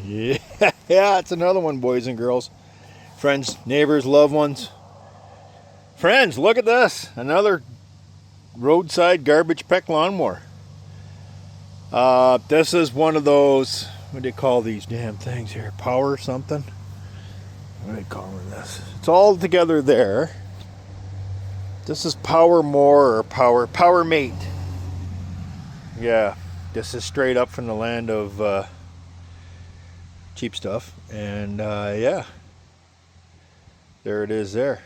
Yeah, yeah, it's another one, boys and girls. Friends, neighbors, loved ones. Friends, look at this. Another roadside garbage pick lawnmower. This is one of those, what do you call these damn things here? Power something? What do you call this? It's all together there. This is Power More or Power Mate. Yeah, this is straight up from the land of cheap stuff. And yeah, there it is there.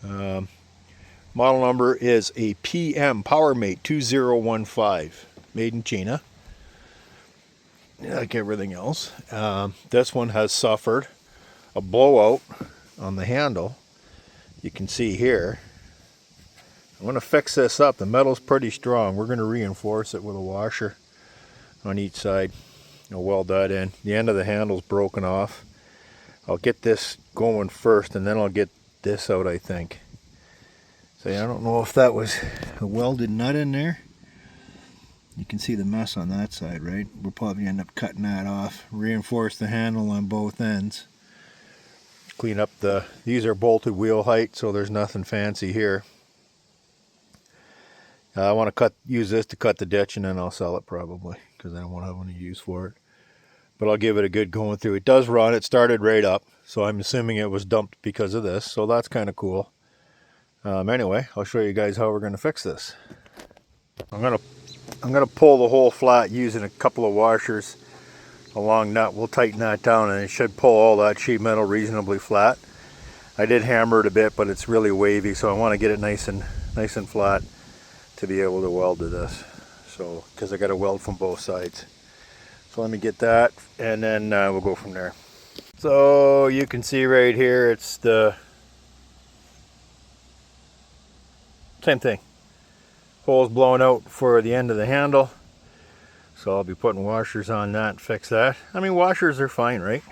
Model number is a PM Power Mate 2015, made in China. Like everything else, this one has suffered a blowout on the handle. You can see here. I'm going to fix this up. The metal's pretty strong. We're going to reinforce it with a washer on each side. I'll weld that in. The end of the handle's broken off. I'll get this going first and then I'll get this out, I think. So I don't know if that was a welded nut in there. You can see the mess on that side, right? We'll probably end up cutting that off. Reinforce the handle on both ends. Clean up these are bolted wheel height, so there's nothing fancy here. I want to use this to cut the ditch and then I'll sell it probably because I won't have any use for it. But I'll give it a good going through. It does run. It started right up, so I'm assuming it was dumped because of this. So that's kind of cool. Anyway, I'll show you guys how we're going to fix this. I'm gonna pull the hole flat using a couple of washers. A long nut. We'll tighten that down, and it should pull all that sheet metal reasonably flat. I did hammer it a bit, but it's really wavy, so I want to get it nice and flat to be able to weld to this. So, because I got to weld from both sides. So let me get that, and then we'll go from there. So you can see right here, it's the same thing. Hole's blown out for the end of the handle. So I'll be putting washers on that and fix that. I mean, washers are fine, right?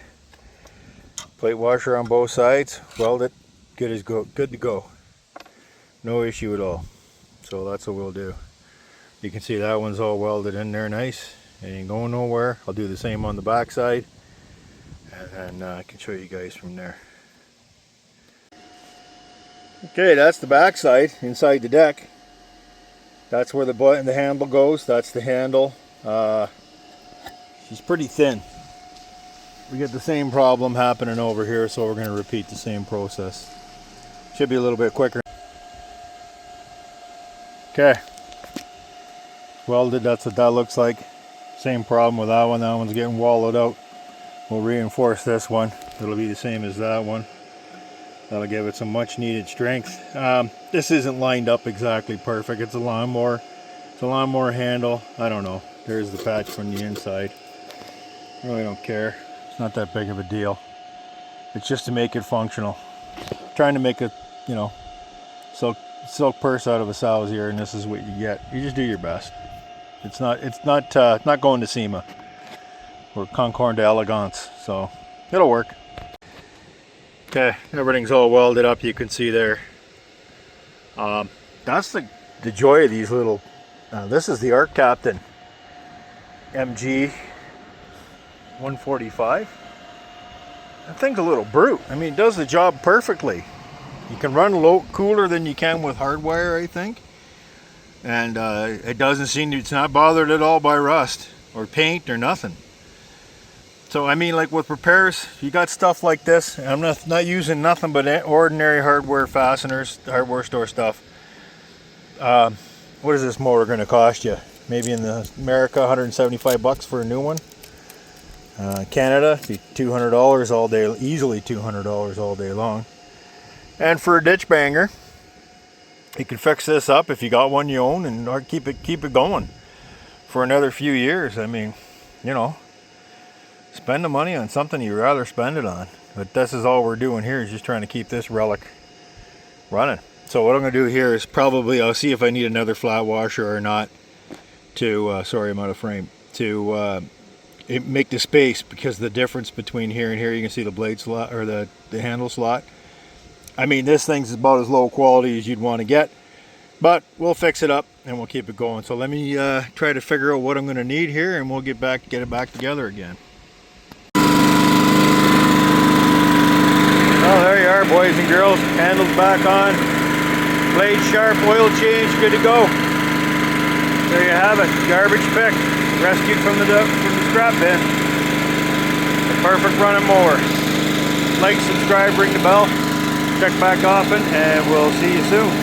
Plate washer on both sides, weld it, good to go. No issue at all. So that's what we'll do. You can see that one's all welded in there nice. It ain't going nowhere. I'll do the same on the back side. And then I can show you guys from there. Okay, that's the back side, inside the deck. That's where the button, the handle goes. That's the handle. She's pretty thin. We get the same problem happening over here, so we're going to repeat the same process. Should be a little bit quicker. Okay. Welded, that's what that looks like. Same problem with that one. That one's getting wallowed out. We'll reinforce this one. It'll be the same as that one. That'll give it some much needed strength. This isn't lined up exactly perfect. It's a lawnmower. It's a lawnmower handle. I don't know. There's the patch from the inside. Really don't care. It's not that big of a deal. It's just to make it functional. Trying to make a, you know, silk purse out of a sow's ear, and this is what you get. You just do your best. It's not going to SEMA or Concord d'Elegance, so it'll work. Okay, everything's all welded up. You can see there. That's the joy of these little. This is the Art Captain MG 145. That thing's a little brute. I mean, it does the job perfectly. You can run low cooler than you can with hardwire, I think. And it doesn't seem to, it's not bothered at all by rust or paint or nothing. So I mean, like with repairs, you got stuff like this. I'm not using nothing but ordinary hardware fasteners, hardware store stuff. What is this mower going to cost you? Maybe in America, $175 for a new one. Canada, be $200 all day, easily $200 all day long. And for a ditch banger, you can fix this up if you got one you own, and or keep it going for another few years. I mean, you know, spend the money on something you'd rather spend it on. But this is all we're doing here, is just trying to keep this relic running. So what I'm going to do here is probably, I'll see if I need another flat washer or not to, sorry I'm out of frame, to make the space, because the difference between here and here, you can see the blade slot, or the handle slot. I mean, this thing's about as low quality as you'd want to get, but we'll fix it up and we'll keep it going. So let me try to figure out what I'm going to need here, and we'll get it back together again. Well, there you are, boys and girls. Handles back on. Blade sharp, oil change, good to go. There you have it. Garbage picked, rescued from the scrap bin. A perfect running mower. Like, subscribe, ring the bell. Check back often, and we'll see you soon.